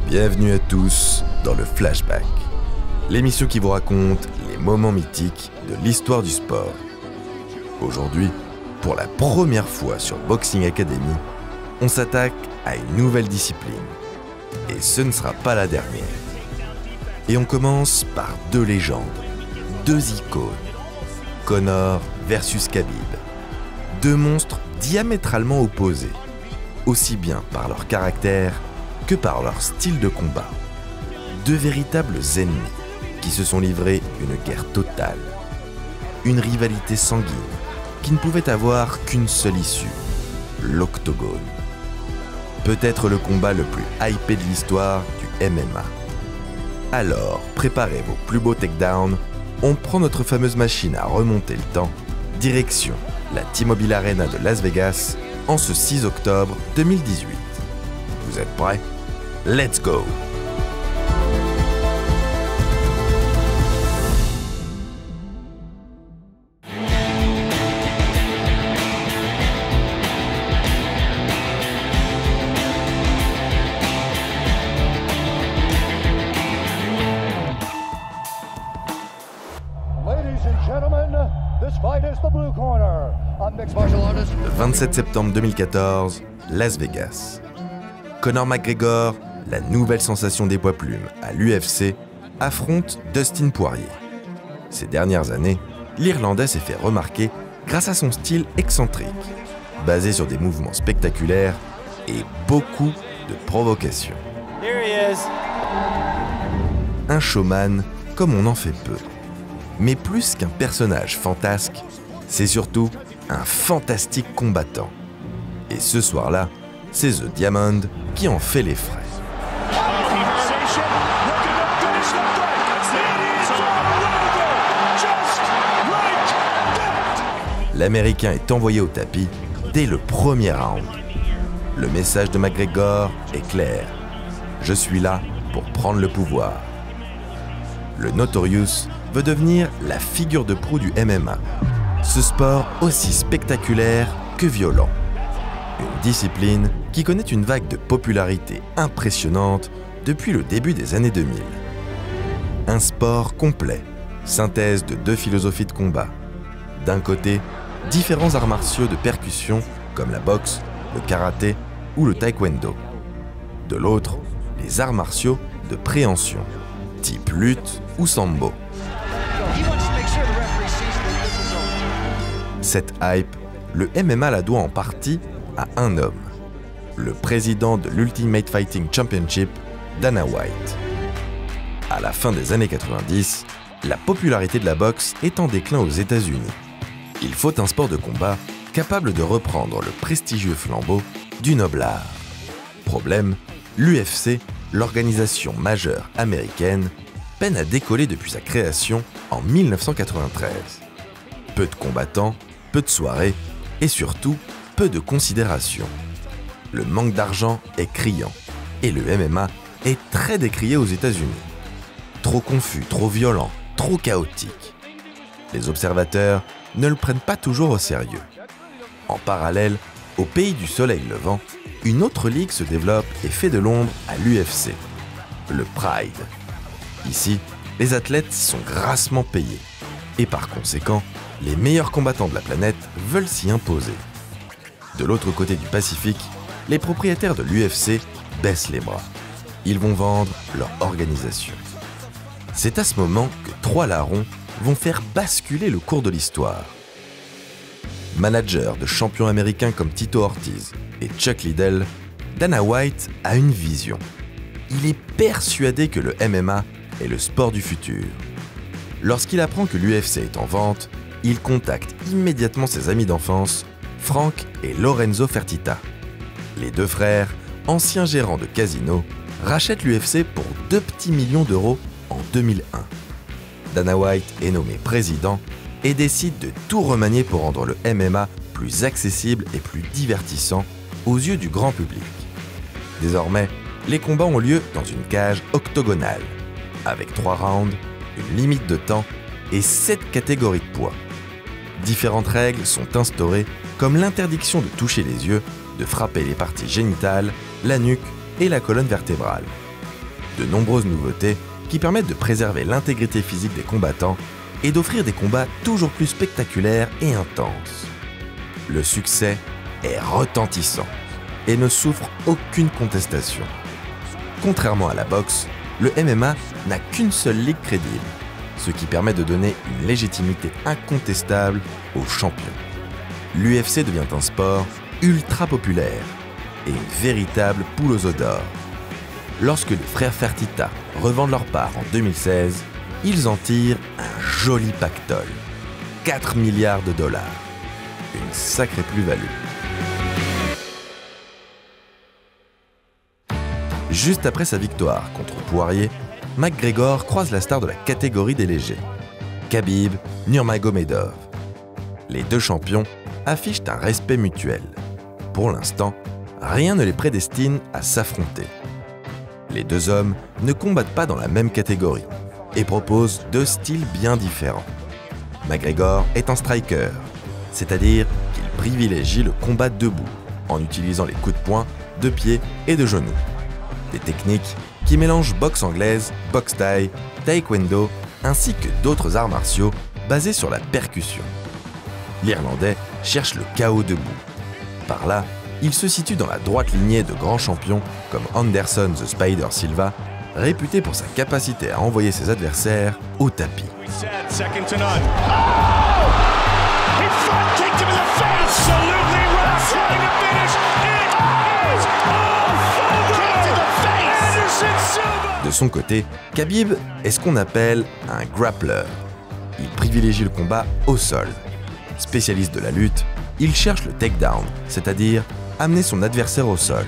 Bienvenue à tous dans le Flashback, l'émission qui vous raconte les moments mythiques de l'histoire du sport. Aujourd'hui, pour la première fois sur Boxing Academy, on s'attaque à une nouvelle discipline. Et ce ne sera pas la dernière. Et on commence par deux légendes, deux icônes. Conor versus Khabib. Deux monstres diamétralement opposés, aussi bien par leur caractère que par leur style de combat. Deux véritables ennemis qui se sont livrés une guerre totale. Une rivalité sanguine qui ne pouvait avoir qu'une seule issue, l'octogone. Peut-être le combat le plus hypé de l'histoire du MMA. Alors, préparez vos plus beaux takedowns, on prend notre fameuse machine à remonter le temps, direction la T-Mobile Arena de Las Vegas en ce 6 octobre 2018. Vous êtes prêts? Let's go! Le 27 septembre 2014, Las Vegas. Conor McGregor, la nouvelle sensation des poids plumes à l'UFC, affronte Dustin Poirier. Ces dernières années, l'Irlandais s'est fait remarquer grâce à son style excentrique, basé sur des mouvements spectaculaires et beaucoup de provocations. Un showman comme on en fait peu. Mais plus qu'un personnage fantasque, c'est surtout un fantastique combattant. Et ce soir-là, c'est The Diamond qui en fait les frais. L'Américain est envoyé au tapis dès le premier round. Le message de McGregor est clair. Je suis là pour prendre le pouvoir. Le Notorious veut devenir la figure de proue du MMA. Ce sport aussi spectaculaire que violent. Une discipline qui connaît une vague de popularité impressionnante depuis le début des années 2000. Un sport complet, synthèse de deux philosophies de combat. D'un côté, différents arts martiaux de percussion comme la boxe, le karaté ou le taekwondo. De l'autre, les arts martiaux de préhension, type lutte ou sambo. Cette hype, le MMA la doit en partie à un homme, le président de l'Ultimate Fighting Championship, Dana White. À la fin des années 90, la popularité de la boxe est en déclin aux États-Unis. Il faut un sport de combat capable de reprendre le prestigieux flambeau du noble art. Problème, l'UFC, l'organisation majeure américaine, peine à décoller depuis sa création en 1993. Peu de combattants, peu de soirées et surtout peu de considération. Le manque d'argent est criant et le MMA est très décrié aux États-Unis. Trop confus, trop violent, trop chaotique. Les observateurs ne le prennent pas toujours au sérieux. En parallèle, au pays du soleil levant, une autre ligue se développe et fait de l'ombre à l'UFC, le Pride. Ici, les athlètes sont grassement payés et par conséquent, les meilleurs combattants de la planète veulent s'y imposer. De l'autre côté du Pacifique, les propriétaires de l'UFC baissent les bras. Ils vont vendre leur organisation. C'est à ce moment que trois larrons vont faire basculer le cours de l'histoire. Manager de champions américains comme Tito Ortiz et Chuck Liddell, Dana White a une vision. Il est persuadé que le MMA est le sport du futur. Lorsqu'il apprend que l'UFC est en vente, il contacte immédiatement ses amis d'enfance, Frank et Lorenzo Fertitta. Les deux frères, anciens gérants de casino, rachètent l'UFC pour 2 petits millions d'euros en 2001. Dana White est nommé président et décide de tout remanier pour rendre le MMA plus accessible et plus divertissant aux yeux du grand public. Désormais, les combats ont lieu dans une cage octogonale, avec 3 rounds, une limite de temps et 7 catégories de poids. Différentes règles sont instaurées, comme l'interdiction de toucher les yeux, de frapper les parties génitales, la nuque et la colonne vertébrale. de nombreuses nouveautés qui permettent de préserver l'intégrité physique des combattants et d'offrir des combats toujours plus spectaculaires et intenses. Le succès est retentissant et ne souffre aucune contestation. Contrairement à la boxe, le MMA n'a qu'une seule ligue crédible, ce qui permet de donner une légitimité incontestable aux champions. L'UFC devient un sport ultra populaire et une véritable poule aux œufs d'or. Lorsque les frères Fertitta revendent leur part en 2016, ils en tirent un joli pactole. 4 milliards de dollars. Une sacrée plus-value. Juste après sa victoire contre Poirier, McGregor croise la star de la catégorie des légers, Khabib Nurmagomedov. Les deux champions affichent un respect mutuel. Pour l'instant, rien ne les prédestine à s'affronter. Les deux hommes ne combattent pas dans la même catégorie et proposent deux styles bien différents. McGregor est un striker, c'est-à-dire qu'il privilégie le combat debout en utilisant les coups de poing, de pied et de genoux. Des techniques qui mélangent boxe anglaise, boxe thaï, taekwondo ainsi que d'autres arts martiaux basés sur la percussion. L'Irlandais cherche le chaos debout. Par là, il se situe dans la droite lignée de grands champions comme Anderson the Spider Silva, réputé pour sa capacité à envoyer ses adversaires au tapis. De son côté, Khabib est ce qu'on appelle un grappler. Il privilégie le combat au sol. Spécialiste de la lutte, il cherche le takedown, c'est-à-dire amener son adversaire au sol.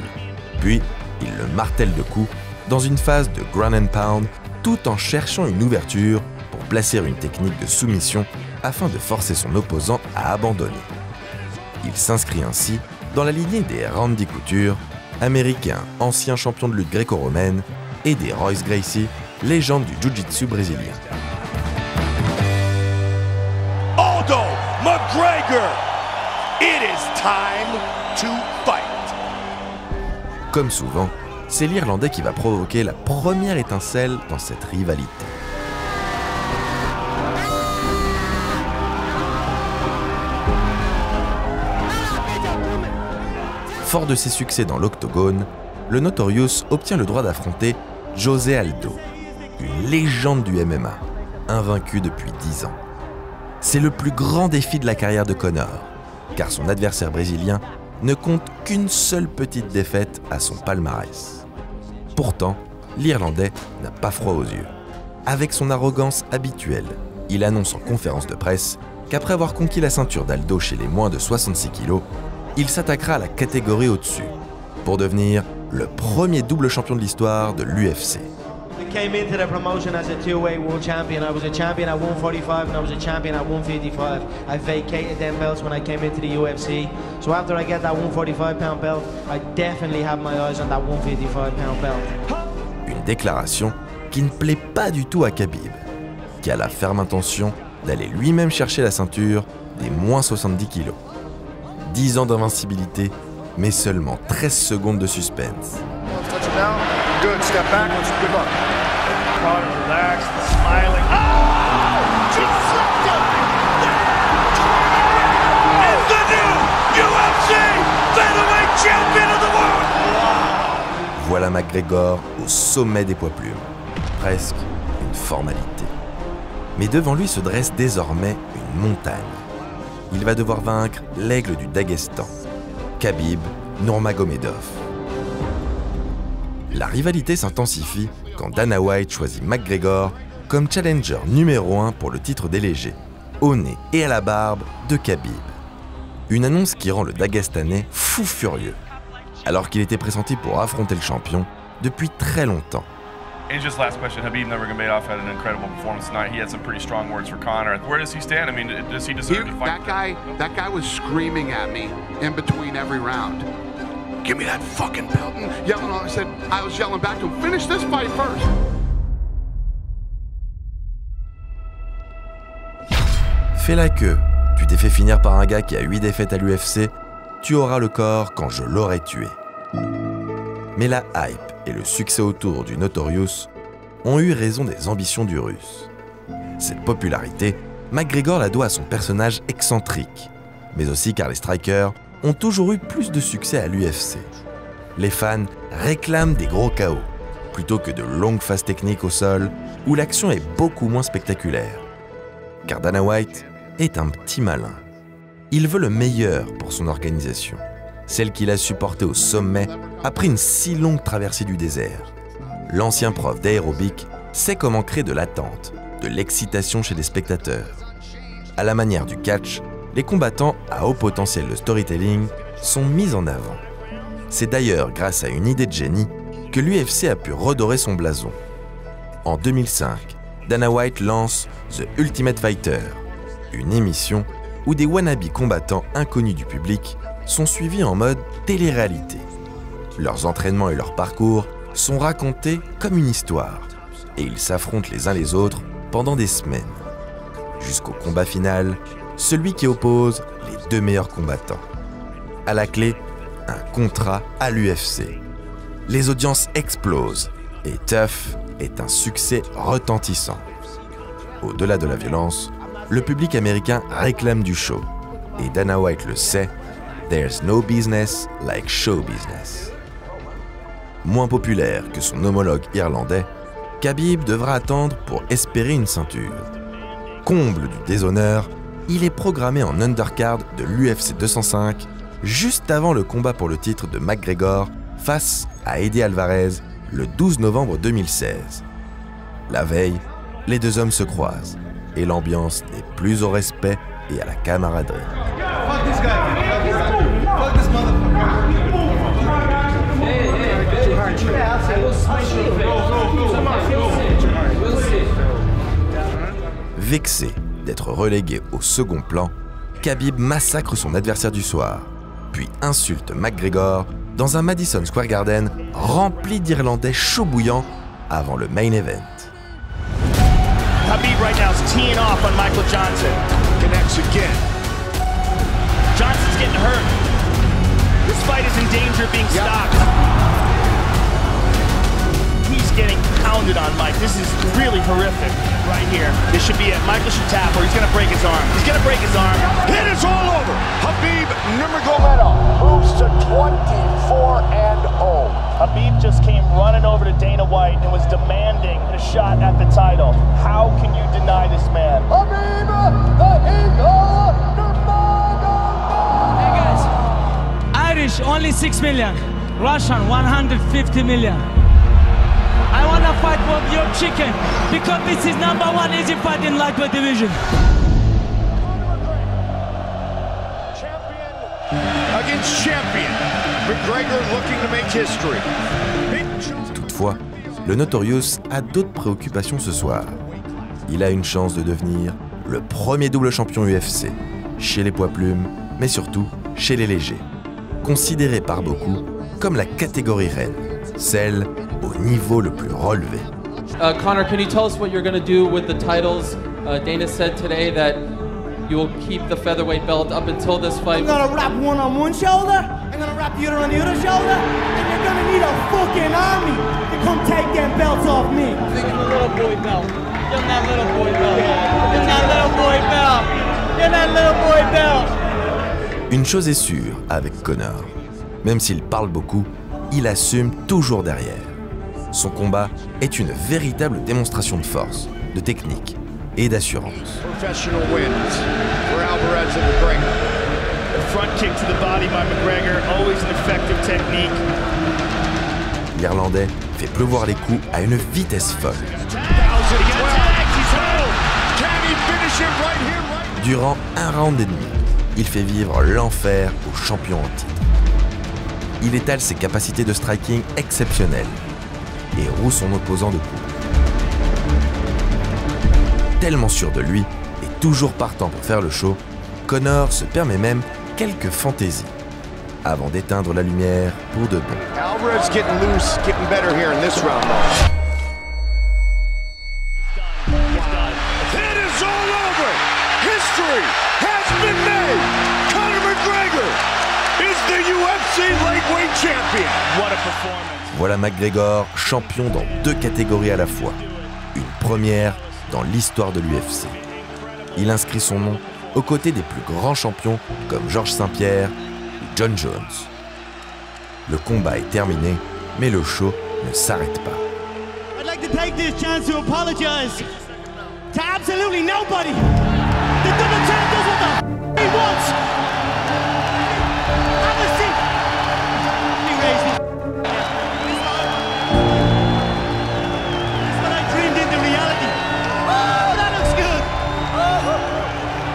Puis, il le martèle de coups dans une phase de ground and pound tout en cherchant une ouverture pour placer une technique de soumission afin de forcer son opposant à abandonner. Il s'inscrit ainsi dans la lignée des Randy Couture, américain ancien champion de lutte gréco-romaine, et des Royce Gracie, légende du jiu-jitsu brésilien. Aldo McGregor, it is time to fight. Comme souvent, c'est l'Irlandais qui va provoquer la première étincelle dans cette rivalité. Fort de ses succès dans l'octogone, le Notorious obtient le droit d'affronter José Aldo, une légende du MMA, invaincu depuis 10 ans. C'est le plus grand défi de la carrière de Conor, car son adversaire brésilien ne compte qu'une seule petite défaite à son palmarès. Pourtant, l'Irlandais n'a pas froid aux yeux. Avec son arrogance habituelle, il annonce en conférence de presse qu'après avoir conquis la ceinture d'Aldo chez les moins de 66 kg, il s'attaquera à la catégorie au-dessus, pour devenir le premier double champion de l'histoire de l'UFC. I came into the promotion as a two-weight world champion. I was a champion at 145 and I was a champion at 155. I vacated them belts when I came into the UFC. So after I get that 145-pound belt, I definitely have my eyes on that 155-pound belt. Une déclaration qui ne plaît pas du tout à Khabib, qui a la ferme intention d'aller lui-même chercher la ceinture des moins 70 kg. 10 ans d'invincibilité, mais seulement 13 secondes de suspense. Good, step back, good luck. Relaxed, smiling. Oh! Deflected! Is the new UFC featherweight champion of the world! Voilà McGregor au sommet des poids plumes. Presque une formalité. Mais devant lui se dresse désormais une montagne. Il va devoir vaincre l'aigle du Daghestan, Khabib Nurmagomedov. La rivalité s'intensifie quand Dana White choisit McGregor comme challenger numéro 1 pour le titre des légers, au nez et à la barbe de Khabib. Une annonce qui rend le Daghestanais fou furieux, alors qu'il était pressenti pour affronter le champion depuis très longtemps. And just last question, Khabib Nurmagomedov had an incredible performance tonight. He had some pretty strong words for Conor. Where does he stand? I mean, does he deserve to fight? That guy was screaming at me in between every round. Give me that fucking belt. And yelling, I was yelling back to him, finish this fight first. Fais la queue. Tu t'es fait finir par un gars qui a 8 défaites à l'UFC. Tu auras le corps quand je l'aurai tué. Mais la hype et le succès autour du Notorious ont eu raison des ambitions du Russe. Cette popularité, McGregor la doit à son personnage excentrique, mais aussi car les strikers ont toujours eu plus de succès à l'UFC. Les fans réclament des gros KO, plutôt que de longues phases techniques au sol où l'action est beaucoup moins spectaculaire. Car Dana White est un petit malin. Il veut le meilleur pour son organisation, celle qu'il a supportée au sommet après une si longue traversée du désert. L'ancien prof d'aérobic sait comment créer de l'attente, de l'excitation chez les spectateurs. À la manière du catch, les combattants à haut potentiel de storytelling sont mis en avant. C'est d'ailleurs grâce à une idée de génie que l'UFC a pu redorer son blason. En 2005, Dana White lance The Ultimate Fighter, une émission où des wannabe combattants inconnus du public sont suivis en mode télé-réalité. Leurs entraînements et leurs parcours sont racontés comme une histoire, et ils s'affrontent les uns les autres pendant des semaines. Jusqu'au combat final, celui qui oppose les deux meilleurs combattants. À la clé, un contrat à l'UFC. Les audiences explosent, et TUF est un succès retentissant. Au-delà de la violence, le public américain réclame du show. Et Dana White le sait, there's no business like show business. Moins populaire que son homologue irlandais, Khabib devra attendre pour espérer une ceinture. Comble du déshonneur, il est programmé en undercard de l'UFC 205 juste avant le combat pour le titre de McGregor face à Eddie Alvarez le 12 novembre 2016. La veille, les deux hommes se croisent et l'ambiance n'est plus au respect et à la camaraderie. Vexé d'être relégué au second plan, Khabib massacre son adversaire du soir, puis insulte McGregor dans un Madison Square Garden rempli d'Irlandais chauds bouillants avant le main event. Khabib right now is teeing off on Michael Johnson. Connects again. Johnson's getting hurt. This fight is in danger of being stopped. He's getting pounded on Mike. This is really horrific right here. This should be it. Michael should tap or he's going to break his arm. He's going to break his arm. It is all over. Khabib Nurmagomedov moves to 24-0. Khabib just came running over to Dana White and was demanding a shot at the title. How can you deny this man? Khabib the Eagle Nurmagomedov. Hey guys, Irish only 6 million, Russian 150 million. I want to fight for your chicken because this is #1 easy fight in lightweight division. Champion against champion. McGregor looking to make history. Toutefois, le Notorious a d'autres préoccupations ce soir. Il a une chance de devenir le premier double champion UFC, chez les poids plumes, mais surtout chez les légers, considéré par beaucoup comme la catégorie reine, celle au niveau le plus relevé. Conor, can you tell us what you're going to do with the titles? Dana said today that you will keep the featherweight belt up until this fight. I'm going to wrap one on one shoulder, I'm going to wrap the other on the other shoulder, and you're going to need a fucking army to come take them belts off me. Give him the little boy belt. Give him that little boy belt. Give him that little boy belt. Give him that little boy belt. Une chose est sûre avec Conor, même s'il parle beaucoup, il assume toujours derrière. Son combat est une véritable démonstration de force, de technique et d'assurance. Professional wins for Alvarez and McGregor. The front kick to the body by McGregor, always an effective technique. L'Irlandais fait pleuvoir les coups à une vitesse folle. Durant un round et demi, il fait vivre l'enfer au champion en titre. Il étale ses capacités de striking exceptionnelles et roue son opposant de coups. Tellement sûr de lui et toujours partant pour faire le show, Conor se permet même quelques fantaisies avant d'éteindre la lumière pour de bon. Alvarez getting loose, getting better here in this round though. It is all over. History has been made. Conor McGregor is the UFC lightweight champion. What a performance. Voilà McGregor champion dans 2 catégories à la fois. Une première dans l'histoire de l'UFC. Il inscrit son nom aux côtés des plus grands champions comme Georges St-Pierre ou John Jones. Le combat est terminé, mais le show ne s'arrête pas. I'd like to take this chance to apologize to absolutely nobody. The double champ does what the he wants. Have a seat. He raised it. That's what I dreamed into reality. Oh, that looks good. Oh,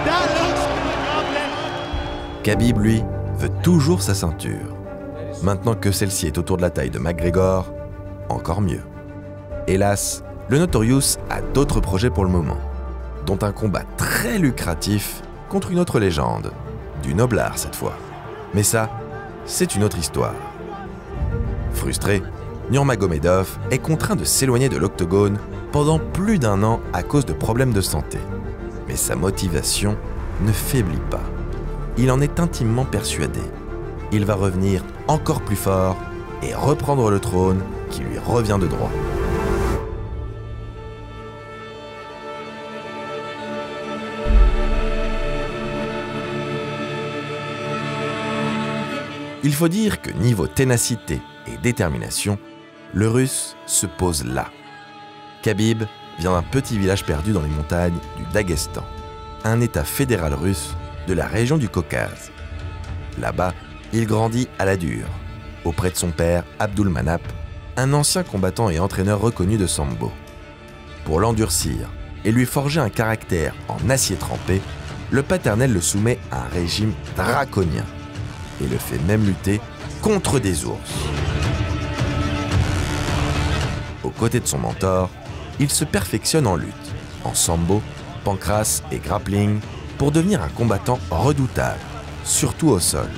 that looks good. Khabib, lui, veut toujours sa ceinture. Maintenant que celle-ci est autour de la taille de McGregor, encore mieux. Hélas, le Notorious a d'autres projets pour le moment, dont un combat très lucratif contre une autre légende, du noblard cette fois. Mais ça, c'est une autre histoire. Frustré, Nurmagomedov est contraint de s'éloigner de l'octogone pendant plus d'1 an à cause de problèmes de santé. Mais sa motivation ne faiblit pas. Il en est intimement persuadé. Il va revenir encore plus fort et reprendre le trône qui lui revient de droit. Il faut dire que niveau ténacité et détermination, le Russe se pose là. Khabib vient d'un petit village perdu dans les montagnes du Daghestan, un état fédéral russe de la région du Caucase. Là-bas, il grandit à la dure, auprès de son père Abdulmanap, un ancien combattant et entraîneur reconnu de sambo. Pour l'endurcir et lui forger un caractère en acier trempé, le paternel le soumet à un régime draconien et le fait même lutter contre des ours. Aux côtés de son mentor, il se perfectionne en lutte, en sambo, pancrace et grappling pour devenir un combattant redoutable, surtout au sol.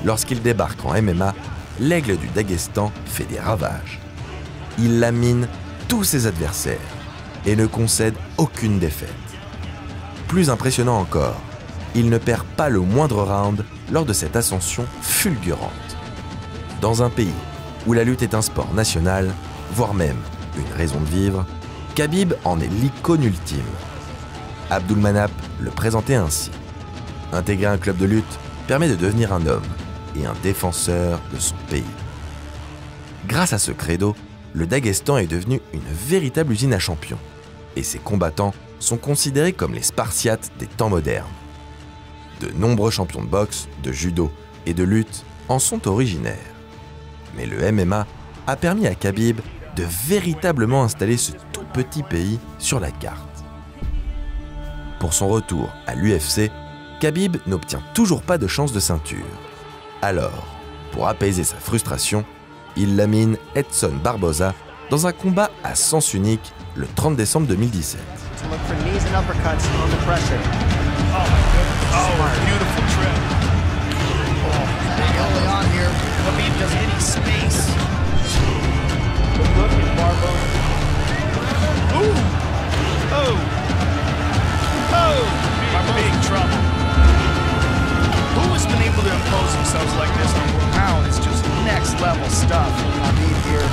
Lorsqu'il débarque en MMA, l'aigle du Daghestan fait des ravages. Il lamine tous ses adversaires et ne concède aucune défaite. Plus impressionnant encore, il ne perd pas le moindre round lors de cette ascension fulgurante. Dans un pays où la lutte est un sport national, voire même une raison de vivre, Khabib en est l'icône ultime. Abdulmanap le présentait ainsi. Intégrer un club de lutte permet de devenir un homme et un défenseur de son pays. Grâce à ce credo, le Daghestan est devenu une véritable usine à champions, et ses combattants sont considérés comme les Spartiates des temps modernes. De nombreux champions de boxe, de judo et de lutte en sont originaires. Mais le MMA a permis à Khabib de véritablement installer ce tout petit pays sur la carte. Pour son retour à l'UFC, Khabib n'obtient toujours pas de chance de ceinture. Alors, pour apaiser sa frustration, il lamine Edson Barboza dans un combat à sens unique le 30 décembre 2017. Big trouble. Who has been able to impose themselves like this on World Pound? It's just next level stuff. I mean, here,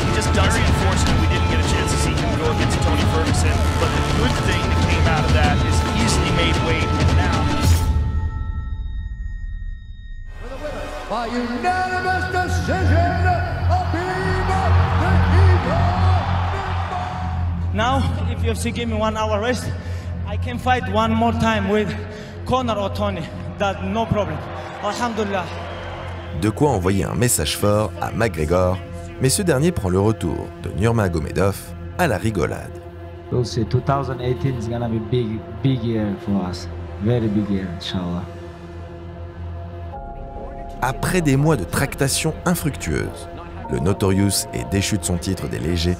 he just doesn't. Unfortunately, we didn't get a chance to see him go against Tony Ferguson. But the good thing that came out of that is easily made weight, and now. By unanimous decision, Now, if UFC give me 1 hour rest, I can fight one more time with Conor or Tony. That's no problem. Alhamdulillah. De quoi envoyer un message fort à McGregor, mais ce dernier prend le retour de Nurmagomedov à la rigolade. We'll see. 2018 is gonna be big year for us. Very big year, inshallah. Après des mois de tractations infructueuses, le Notorious est déchu de son titre des légers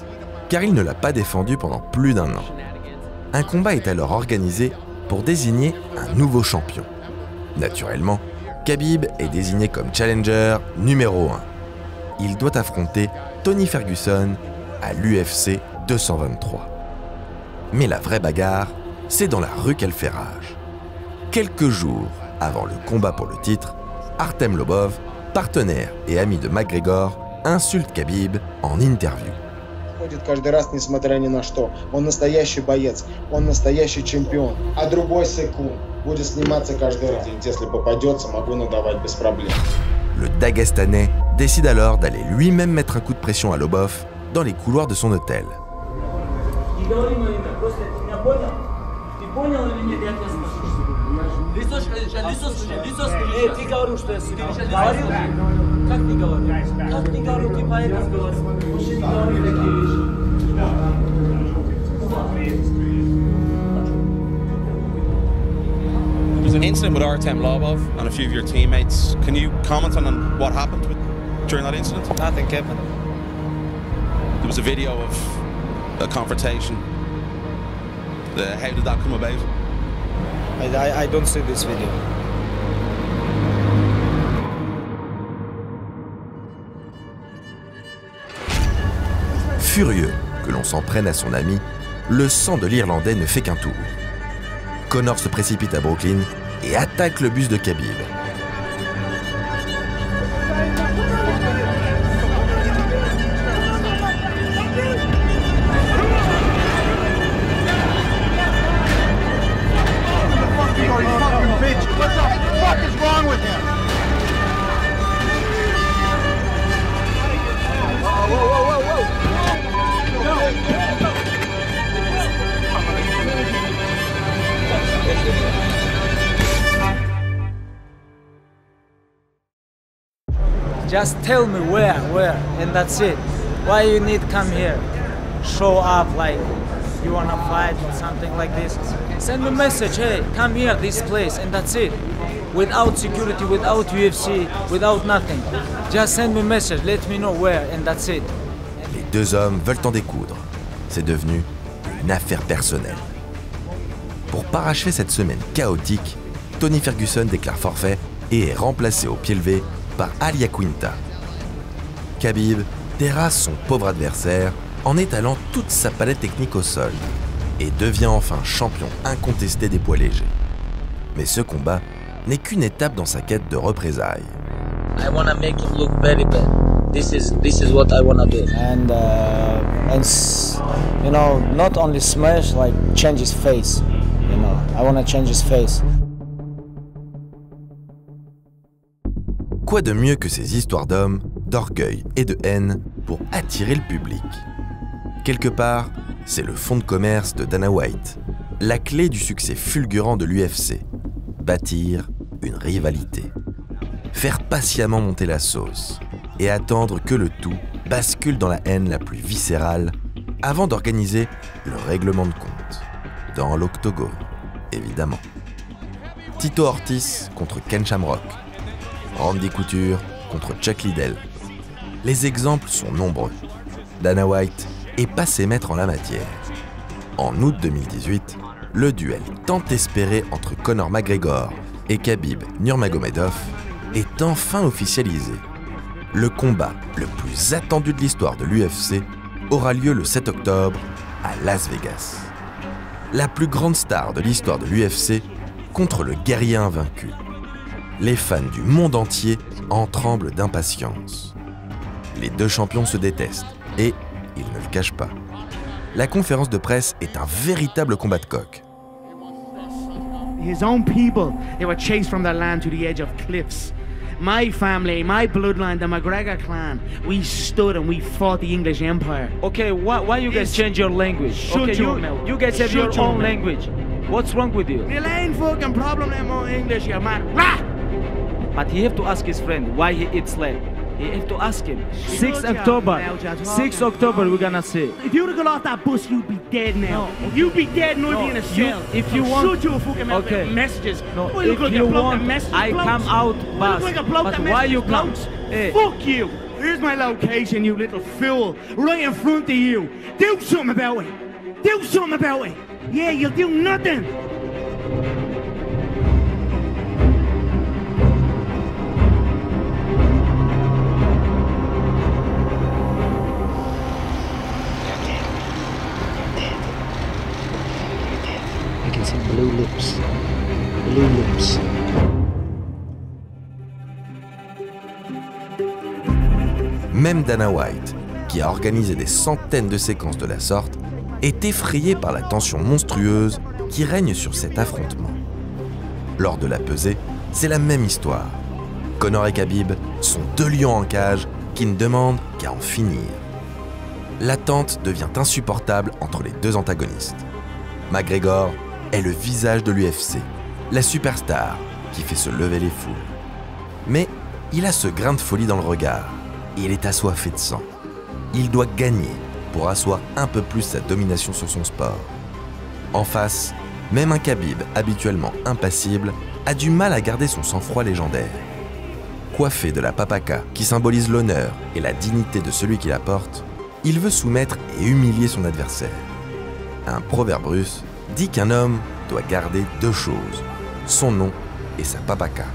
car il ne l'a pas défendu pendant plus d'1 an. Un combat est alors organisé pour désigner un nouveau champion. Naturellement, Khabib est désigné comme challenger numéro 1. Il doit affronter Tony Ferguson à l'UFC 223. Mais la vraie bagarre, c'est dans la rue qu'elle fait rage. Quelques jours avant le combat pour le titre, Artem Lobov, partenaire et ami de McGregor, insulte Khabib en interview. Каждый раз, несмотря ни на что. Он настоящий боец, он настоящий чемпион. А другой секунд будет сниматься каждый раз. Если попадется, могу надавать без проблем. Le Dagestanais décide alors d'aller lui-même mettre un coup de pression à Lobov dans les couloirs de son hôtel. There's an incident with Artem Lobov and a few of your teammates. Can you comment on what happened during that incident? Nothing happened. There was a video of a confrontation. How did that come about? I don't see this video. Furieux que l'on s'en prenne à son ami, le sang de l'Irlandais ne fait qu'un tour. Conor se précipite à Brooklyn et attaque le bus de Khabib. Just tell me where, and that's it. Why you need come here? Show up like you wanna fight or something like this. Send me a message, hey, come here, this place, and that's it. Without security, without UFC, without nothing. Just send me a message, let me know where, and that's it. Les deux hommes veulent en découdre. C'est devenu une affaire personnelle. Pour parachever cette semaine chaotique, Tony Ferguson déclare forfait et est remplacé au pied levé par Al Iaquinta. Khabib terrasse son pauvre adversaire en étalant toute sa palette technique au sol et devient enfin champion incontesté des poids légers. Mais ce combat n'est qu'une étape dans sa quête de représailles. I wanna make him look very bad. This is what I wanna do. And you know, not only smash, like change his face. You know, I wanna change his face. Quoi de mieux que ces histoires d'hommes, d'orgueil et de haine pour attirer le public? Quelque part, c'est le fonds de commerce de Dana White, la clé du succès fulgurant de l'UFC. Bâtir une rivalité. Faire patiemment monter la sauce et attendre que le tout bascule dans la haine la plus viscérale avant d'organiser le règlement de compte. Dans l'octogone, évidemment. Tito Ortiz contre Ken Shamrock. Randy Couture contre Chuck Liddell. Les exemples sont nombreux. Dana White est passé maître en la matière. En août 2018, le duel tant espéré entre Conor McGregor et Khabib Nurmagomedov est enfin officialisé. Le combat le plus attendu de l'histoire de l'UFC aura lieu le 7 octobre à Las Vegas. La plus grande star de l'histoire de l'UFC contre le guerrier invaincu. Les fans du monde entier en tremblent d'impatience. Les deux champions se détestent et ils ne le cachent pas. La conférence de presse est un véritable combat de coq. His own people, they were chased from their land to the edge of cliffs. My family, my bloodline, the McGregor clan, we stood and we fought the English Empire. Okay, why you guys change your language? Okay, you guys have your own language. What's wrong with you? There ain't fucking problem in more English, you man. Rah! But he have to ask his friend why he eats lamb. He have to ask him. 6 October. 6 October we're gonna see. If you'd have got off that bus, you'd be dead now. No. You'd be dead and I'd be in a cell. If you want... Shoot you a fucking messages. No, if you want, I come out bus. Like but why you come? Hey. Fuck you. Here's my location, you little fool. Right in front of you. Do something about it. Do something about it. Yeah, you'll do nothing. Blue lips. Blue lips. Même Dana White, qui a organisé des centaines de séquences de la sorte, est effrayé par la tension monstrueuse qui règne sur cet affrontement. Lors de la pesée, c'est la même histoire. Conor et Khabib sont deux lions en cage qui ne demandent qu'à en finir. L'attente devient insupportable entre les deux antagonistes. McGregor est le visage de l'UFC, la superstar qui fait se lever les foules. Mais il a ce grain de folie dans le regard et il est assoiffé de sang. Il doit gagner pour asseoir un peu plus sa domination sur son sport. En face, même un Khabib habituellement impassible a du mal à garder son sang-froid légendaire. Coiffé de la papaka qui symbolise l'honneur et la dignité de celui qui la porte, il veut soumettre et humilier son adversaire. Un proverbe russe dit qu'un homme doit garder deux choses, son nom et sa papaka.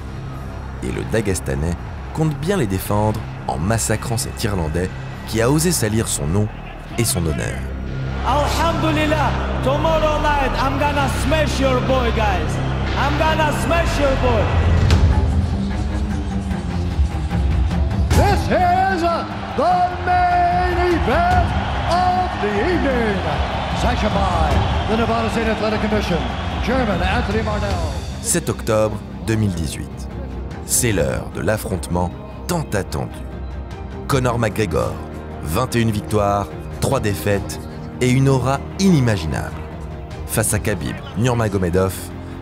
Et le Dagestanais compte bien les défendre en massacrant cet Irlandais qui a osé salir son nom et son honneur. Alhamdulillah, tomorrow night I'm gonna smash your boy, guys. I'm gonna smash your boy. This is the main event of the evening. Sanctioned by the Nevada State Athletic Commission. German Anthony Marnell. 7 octobre 2018. C'est l'heure de l'affrontement tant attendu. Conor McGregor, 21 victoires, 3 défaites et une aura inimaginable. Face à Khabib Nurmagomedov,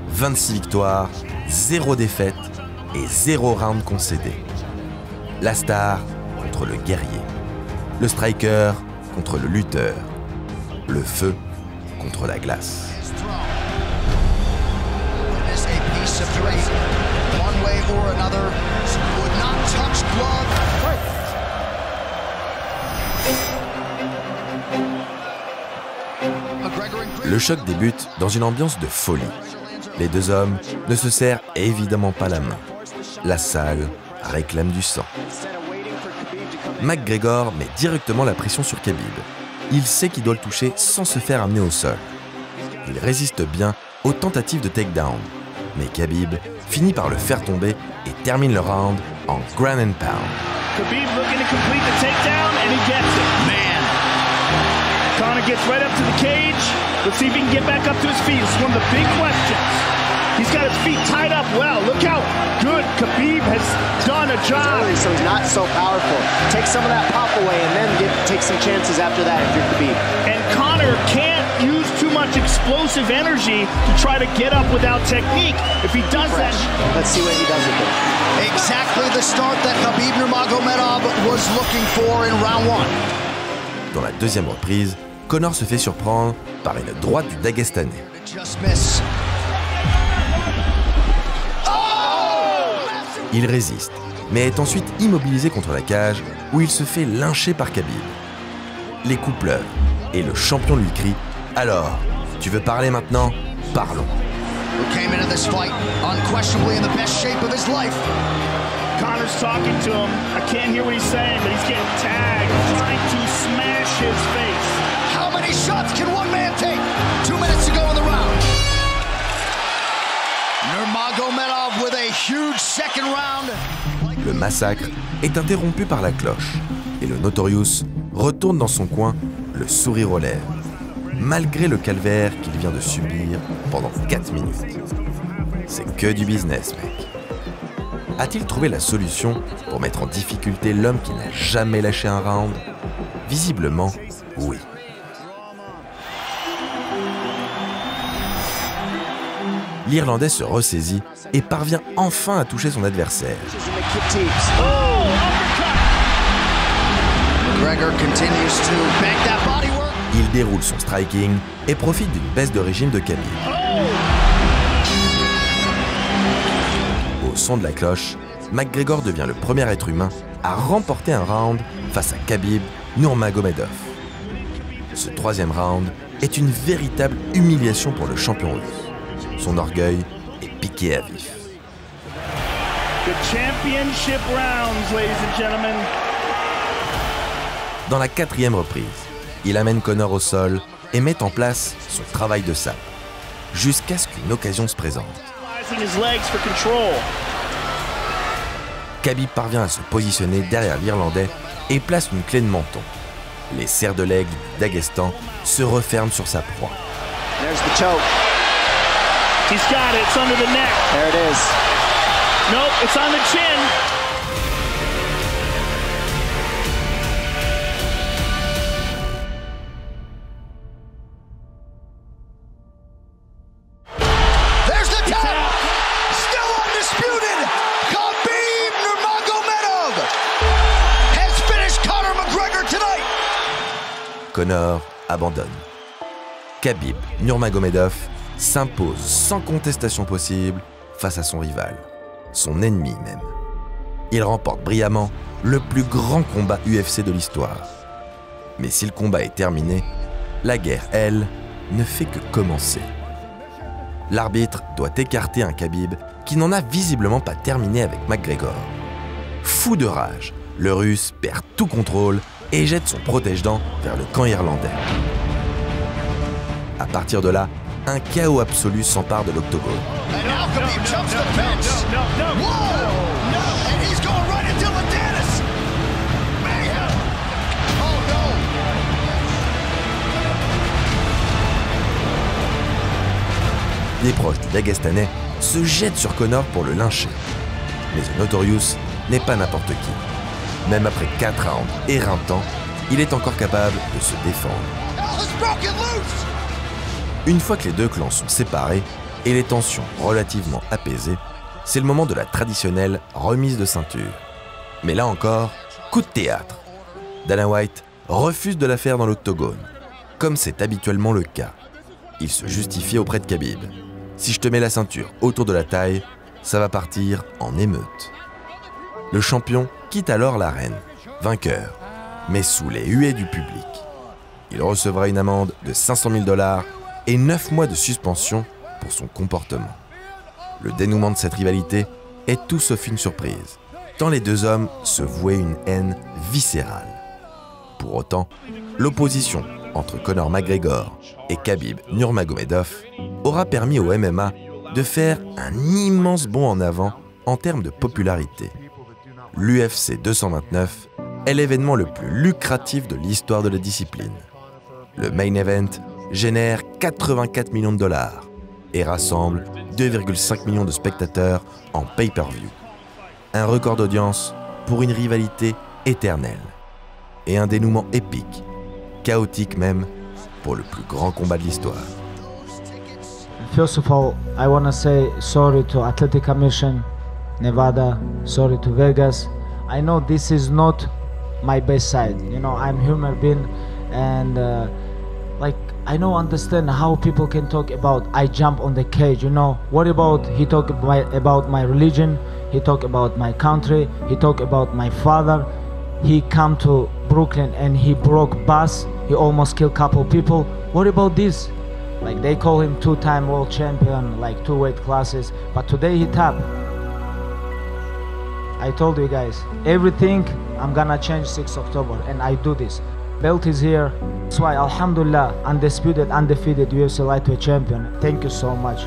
26 victoires, 0 défaites et 0 round concédé. La star contre le guerrier. Le striker contre le lutteur. Le feu contre la glace. Le choc débute dans une ambiance de folie. Les deux hommes ne se serrent évidemment pas la main. La salle réclame du sang. McGregor met directement la pression sur Khabib. Il sait qu'il doit le toucher sans se faire amener au sol. Il résiste bien aux tentatives de takedown, mais Khabib finit par le faire tomber et termine le round en ground and pound. Khabib looking to complete the takedown and he gets it. Man. Conor gets right up to the cage. Let's see if he can get back up to his feet. This is one of the big questions. He's got his feet tied up well. Look how good Khabib has done a job. So he's not so powerful. Take some of that pop away and then take some chances after that if you're Khabib. And Conor can't use too much explosive energy to try to get up without technique. If he does that... Let's see what he does with it. Exactly the start that Khabib Nurmagomedov was looking for in round 1. Dans la deuxième reprise, Conor se fait surprendre par une droite du Dagestanais. Il résiste, mais est ensuite immobilisé contre la cage où il se fait lyncher par Khabib. Les coups pleuvent et le champion lui crie « Alors, tu veux parler maintenant? Parlons !» Conor's talking to him. I can't hear what he's saying, but he's getting tagged, trying to smash his face. How many shots can one man take? 2 minutes to go in the round. Nurmagomedov with a huge second round. Le massacre est interrompu par la cloche et le Notorious retourne dans son coin, le sourire aux lèvres, malgré le calvaire qu'il vient de subir pendant 4 minutes. C'est que du business, mec. A-t-il trouvé la solution pour mettre en difficulté l'homme qui n'a jamais lâché un round? Visiblement, oui. L'Irlandais se ressaisit et parvient enfin à toucher son adversaire. Il déroule son striking et profite d'une baisse de régime de Khabib. Au son de la cloche, McGregor devient le premier être humain à remporter un round face à Khabib Nurmagomedov. Ce troisième round est une véritable humiliation pour le champion russe. Son orgueil est piqué à vif. The championship rounds, ladies and gentlemen. Dans la quatrième reprise, il amène Conor au sol et met en place son travail de sape, jusqu'à ce qu'une occasion se présente. Khabib parvient à se positionner derrière l'Irlandais et place une clé de menton. Les serres de l'aigle du Daghestan se referment sur sa proie. There's the choke. He's got it. It's under the neck. There it is. Nope, it's on the chin. There's the tap. Still undisputed. Khabib Nurmagomedov has finished Conor McGregor tonight. Conor abandonne. Khabib Nurmagomedov s'impose sans contestation possible face à son rival, son ennemi même. Il remporte brillamment le plus grand combat UFC de l'histoire. Mais si le combat est terminé, la guerre, elle, ne fait que commencer. L'arbitre doit écarter un Khabib qui n'en a visiblement pas terminé avec McGregor. Fou de rage, le Russe perd tout contrôle et jette son protège-dents vers le camp irlandais. À partir de là, un chaos absolu s'empare de l'octogone. And now Khabib jumps the fence. Whoa! And he's going right into Dennis. Mayhem. Oh no. Les proches du Dagestanais se jettent sur Conor pour le lyncher. Mais The Notorious n'est pas n'importe qui. Même après 4 rounds éreintants, il est encore capable de se défendre. Une fois que les deux clans sont séparés et les tensions relativement apaisées, c'est le moment de la traditionnelle remise de ceinture. Mais là encore, coup de théâtre. Dana White refuse de la faire dans l'octogone, comme c'est habituellement le cas. Il se justifie auprès de Khabib. Si je te mets la ceinture autour de la taille, ça va partir en émeute. Le champion quitte alors l'arène, vainqueur, mais sous les huées du public. Il recevra une amende de 500 000 $ et 9 mois de suspension pour son comportement. Le dénouement de cette rivalité est tout sauf une surprise, tant les deux hommes se vouaient une haine viscérale. Pour autant, l'opposition entre Conor McGregor et Khabib Nurmagomedov aura permis au MMA de faire un immense bond en avant en termes de popularité. L'UFC 229 est l'événement le plus lucratif de l'histoire de la discipline. Le main event génère 84 millions de $ et rassemble 2,5 millions de spectateurs en pay-per-view. Un record d'audience pour une rivalité éternelle. Et un dénouement épique, chaotique même, pour le plus grand combat de l'histoire. First of all, I want to say sorry to Athletic Commission, Nevada, sorry to Vegas. I know this is not my best side. You know, I'm human being and I don't understand how people can talk about I jump on the cage, you know. What about he talk about my religion, he talk about my country, he talk about my father. He come to Brooklyn and he broke bus, he almost killed couple people. What about this? Like they call him two-time world champion, like 2 weight classes, but today he tapped. I told you guys, everything I'm gonna change 6 October and I do this. Belt is here. That's why, alhamdulillah, undisputed, undefeated UFC lightweight champion. Thank you so much.